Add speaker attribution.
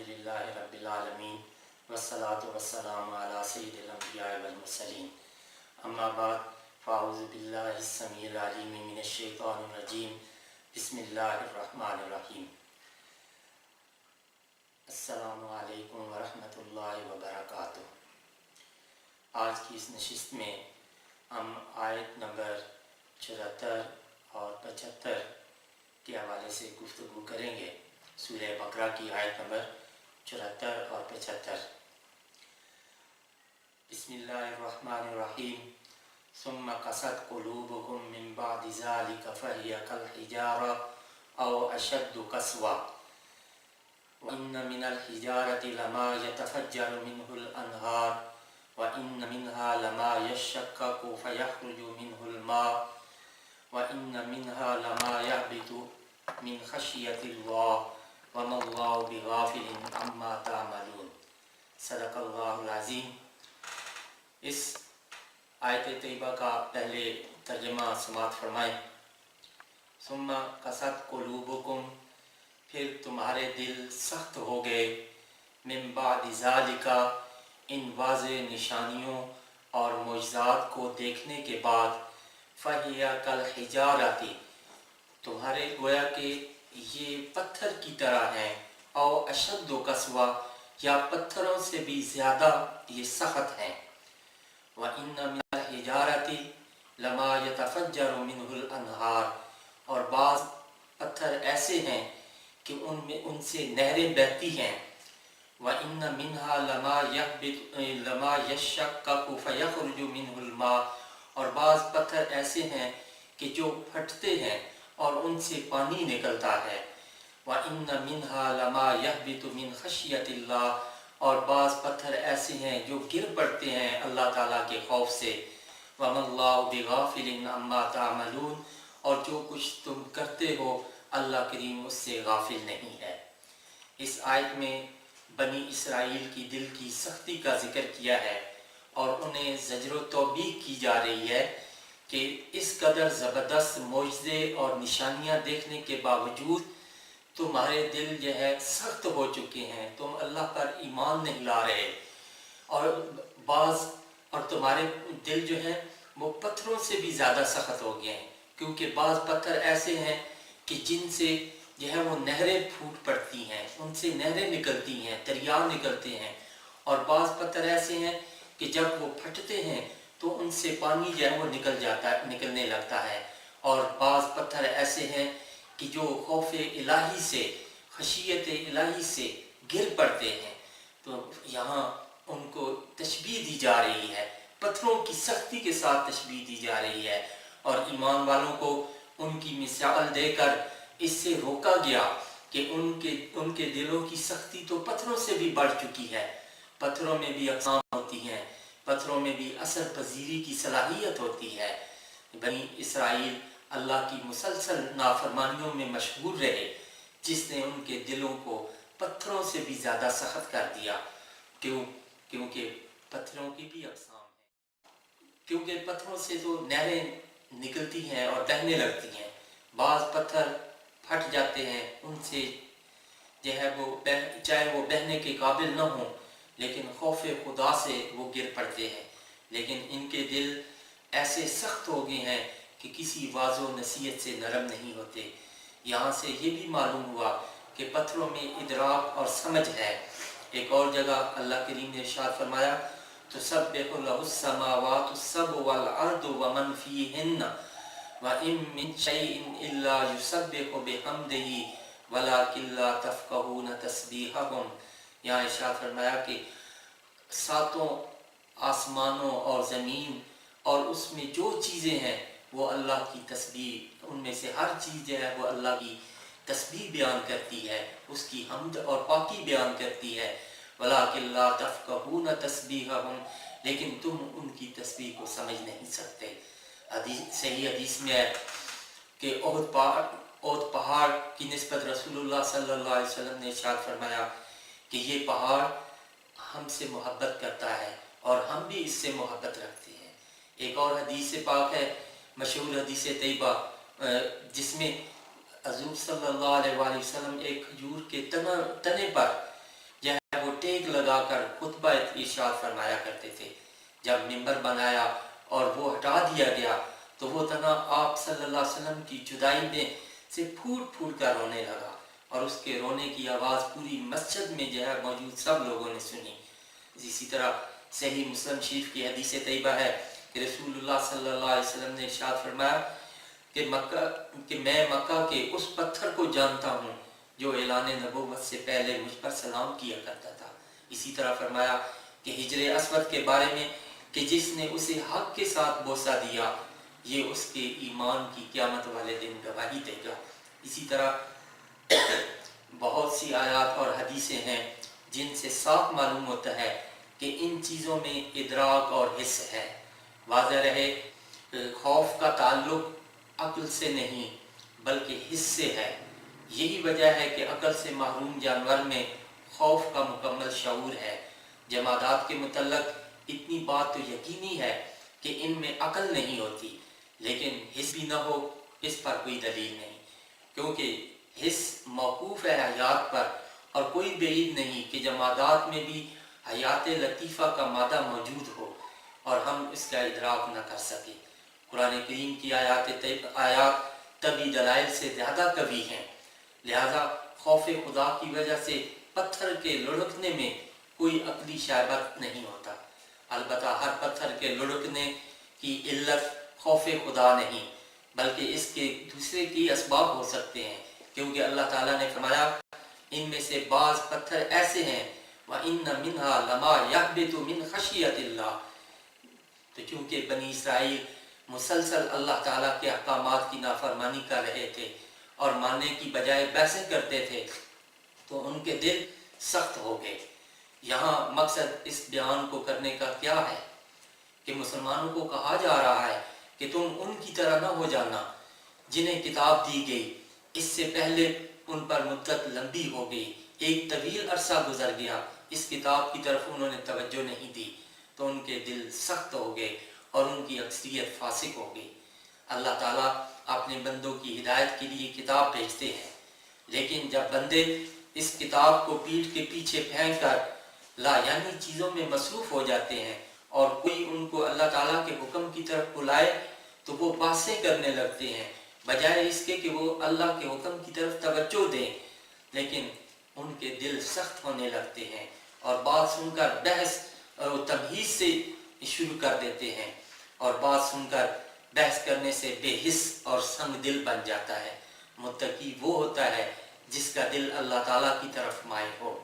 Speaker 1: अल्हम्दुलिल्लाहि रब्बिल आलमीन वस्सलातु वस्सलामु अला सय्यिदिल अंबिया'i वल मुरसलीन अम्मा बाद फ़अऊज़ु बिल्लाहि स्समीइल अलीम मिनश शैतानिर रजीम बिस्मिल्लाहिर रहमानिर रहीम। अस्सलामु अलैकुम व रहमतुल्लाहि व बरकातुहू। आज की इस नशिस्त में हम आयत नंबर 74 और 75 के हवाले से गुफ्तगू करेंगे। सूरह बकरा की आयत नंबर 74 और 75। बिस्मिल्लाहिर्रहमानिर्रहीम। सुम्मा कसत कुलूबुकुम मिन बादि ज़ालिका फ़हिय कल हिजारा औ अशद्दु कस्वा व इन्न मिनल हिजारति लमा यतफ़ज्जरु मिन्हुल अन्हार व इन्न मिन्हा लमा यशक्ककु फ़यख़्रुजु मिन्हुल मा व इन्न मिन्हा लमा यहबितु मिन ख़शियतिल्लाह वमल्लाहु बिग़ाफ़िलिन अम्मा तामलून। सदक़ल्लाहुल अज़ीम। इस आयत तैयबा का पहले तर्जुमा समाअत फरमाएं। सुम्मा कसत कुलूबुकुम, फिर तुम्हारे दिल सख्त हो गए, मिन बादि ज़ालिका, इन वाज़े निशानियों और मोजज़ात को देखने के बाद, फ़हिया कल हिजारति, तुम्हारे गोया के ये पत्थर की तरह हैं, और अशद्दु कस्वा, या पत्थरों से भी ज़्यादा ये सख्त हैं। व इन्न मिनल हिजारति लमा यतफ़ज्जरु मिन्हुल अन्हार, और बाज़ पत्थर ऐसे हैं कि उनमें उनसे नहरें बहती हैं। व इन्न मिन्हा लमा यशक्ककु फ़यख़्रुजु मिन्हुल मा, और बाज़ पत्थर ऐसे हैं कि जो फटते हैं और उनसे पानी निकलता है। व इन्न मिन्हा लमा यहबितु मिन ख़शियतिल्लाह, और बाज़ पत्थर ऐसे हैं जो गिर पड़ते हैं अल्लाह ताला के खौफ से। वमल्लाहु बिग़ाफ़िलिन अम्मा तामलून, और जो कुछ तुम करते हो अल्लाह करीम उससे गाफिल नहीं है। इस आयत में बनी इसराइल की दिल की सख्ती का जिक्र किया है और उन्हें ज़ज्र व तौबीख की जा रही है कि इस कदर ज़बरदस्त मोजज़े और निशानियाँ देखने के बावजूद तुम्हारे दिल जो है सख्त हो चुके हैं, तुम अल्लाह पर ईमान नहीं ला रहे, और तुम्हारे दिल जो है वो पत्थरों से भी ज़्यादा सख्त हो गए हैं, क्योंकि बाज़ पत्थर ऐसे हैं कि जिनसे जो है वो नहरें फूट पड़ती हैं, उनसे नहरें निकलती हैं, दरिया निकलते हैं। और बाज़ पत्थर ऐसे हैं कि जब वो फटते हैं तो उनसे पानी जो है वो निकलने लगता है। और बाज़ पत्थर ऐसे हैं कि जो खौफ इलाही से, खशियत इलाही से गिर पड़ते हैं। तो यहाँ उनको तशबीह दी जा रही है, पत्थरों की सख्ती के साथ तशबीह दी जा रही है, और ईमान वालों को उनकी मिसाल देकर इससे रोका गया कि उनके दिलों की सख्ती तो पत्थरों से भी बढ़ चुकी है। पत्थरों में भी अक़साम होती हैं, पत्थरों में भी असर पजीरी की सलाहियत होती है। बनी इसराइल अल्लाह की मुसलसल नाफरमानियों में मशहूर रहे, जिसने उनके दिलों को पत्थरों से भी ज़्यादा सख्त कर दिया। क्योंकि पत्थरों की भी अक़साम है, क्योंकि पत्थरों से जो नहरें निकलती हैं और बहने लगती हैं। बाज़ पत्थर फट जाते हैं, उनसे जो है वो चाहे वो बहने के काबिल न हों, लेकिन खौफ खुदा से वो गिर पड़ते हैं। लेकिन इनके दिल ऐसे सख्त हो गए हैं कि किसी वाज़ो नसीहत से नरम नहीं होते। यहाँ से ये भी मालूम हुआ कि पत्थरों में इदराक और समझ है। एक और जगह अल्लाह करीम ने इरशाद फरमाया, तुसब्बिहु लहुस समावातु सबउ वल अर्दु व मन फीहिन्ना व इन मिन शैइन इल्ला युसब्बिहु बिहम्दिही वलाकिन ला तफ़क़हून तस्बीहहुम। यहाँ इरशाद फरमाया कि सातों आसमानों और ज़मीन और उसमें जो चीज़ें हैं वो अल्लाह की तस्बीह, उनमें से हर चीज़ जो है वो अल्लाह की तस्बीह बयान करती है, उसकी हम्द और पाकी बयान करती है। वलाकिन ला तफ़क़हून तस्बीहहुम, लेकिन तुम उनकी तस्बीह को समझ नहीं सकते। सही हदीस में है कि ओहद पहाड़ की निस्बत रसूलुल्लाह सल्लल्लाहु अलैहि वसल्लम ने इरशाद फरमाया कि ये पहाड़ हमसे मोहब्बत करता है और हम भी इससे मोहब्बत रखते हैं। एक और हदीस पाक है, मशहूर हदीस तैयबा, जिसमें हज़ूर सल्लल्लाहु अलैहि वसल्लम एक खजूर के तने पर وہ ٹیک لگا کر خطبہ ارشاد فرمایا کرتے تھے۔ جب منبر بنایا اور وہ ہٹا دیا گیا تو وہ تنہا آپ صلی اللہ علیہ وسلم کی جدائی میں سے پھوٹ پھوٹ کر رونے لگا، اور اس کے رونے کی آواز پوری مسجد میں جو ہے موجود سب لوگوں نے سنی۔ اسی طرح صحیح مسلم شریف کی حدیث طیبہ ہے کہ رسول اللہ صلی اللہ علیہ وسلم نے ارشاد فرمایا کہ میں مکہ کے اس پتھر کو جانتا ہوں جو اعلان نبوت سے پہلے مجھ پر سلام کیا کرتا تھا۔ اسی طرح فرمایا کہ حجر اسود کے بارے میں کہ جس نے اسے حق کے ساتھ بوسہ دیا، یہ اس کے ایمان کی قیامت والے دن گواہی دے گا۔ اسی طرح بہت سی آیات اور حدیثیں ہیں جن سے صاف معلوم ہوتا ہے کہ ان چیزوں میں ادراک اور حس ہے۔ واضح رہے خوف کا تعلق عقل سے نہیں بلکہ حس سے ہے۔ یہی وجہ ہے کہ عقل سے محروم جانور میں خوف کا مکمل شعور ہے۔ جمادات کے متعلق اتنی بات تو یقینی ہے کہ ان میں عقل نہیں ہوتی، لیکن حس بھی نہ ہو اس پر کوئی دلیل نہیں، کیونکہ حس موقوف ہے حیات پر، اور کوئی بعید نہیں کہ جمادات میں بھی حیات لطیفہ کا مادہ موجود ہو اور ہم اس کا ادراک نہ کر سکیں۔ قرآن کریم کی آیات طبی دلائل سے زیادہ قوی ہیں، لہذا خوف خدا کی وجہ سے پتھر کے لڑکنے میں کوئی عقلی شائبت نہیں ہوتا۔ البتہ ہر پتھر کے لڑکنے کی علت خوف خدا نہیں بلکہ اس کے دوسرے کی اسباب ہو سکتے ہیں، کیونکہ اللہ تعالیٰ نے فرمایا ان میں سے بعض پتھر ایسے ہیں وَإِنَّ مِنْهَا لَمَا يَهْبِطُ مِنْ خَشْيَةِ اللَّهِ، تو چونکہ بنی اسرائیل مسلسل اللہ تعالیٰ کے احکامات کی نافرمانی کر رہے تھے اور ماننے کی بجائے بحثیں کرتے تھے تو ان کے دل سخت ہو گئے۔ یہاں مقصد اس بیان کو کرنے کا کیا ہے کہ مسلمانوں کو کہا جا رہا ہے کہ تم ان کی طرح نہ ہو جانا جنہیں کتاب دی گئی، اس سے پہلے ان پر مدت لمبی ہو گئی، ایک طویل عرصہ گزر گیا، اس کتاب کی طرف انہوں نے توجہ نہیں دی تو ان کے دل سخت ہو گئے اور ان کی اکثریت فاسق ہو گئی۔ اللہ تعالیٰ اپنے بندوں کی ہدایت کے لیے کتاب بھیجتے ہیں، لیکن جب بندے اس کتاب کو پیٹھ کے پیچھے پھینک کر لا یعنی چیزوں میں مصروف ہو جاتے ہیں اور کوئی ان کو اللہ تعالیٰ کے حکم کی طرف بلائے تو وہ باتیں کرنے لگتے ہیں بجائے اس کے کہ وہ اللہ کے حکم کی طرف توجہ دیں، لیکن ان کے دل سخت ہونے لگتے ہیں اور بات سن کر بحث اور تمہیز سے شروع کر دیتے ہیں، اور بات سن کر بحث کرنے سے بے حس اور سنگ دل بن جاتا ہے۔ متقی وہ ہوتا ہے جس کا دل اللہ تعالیٰ کی طرف مائل ہو۔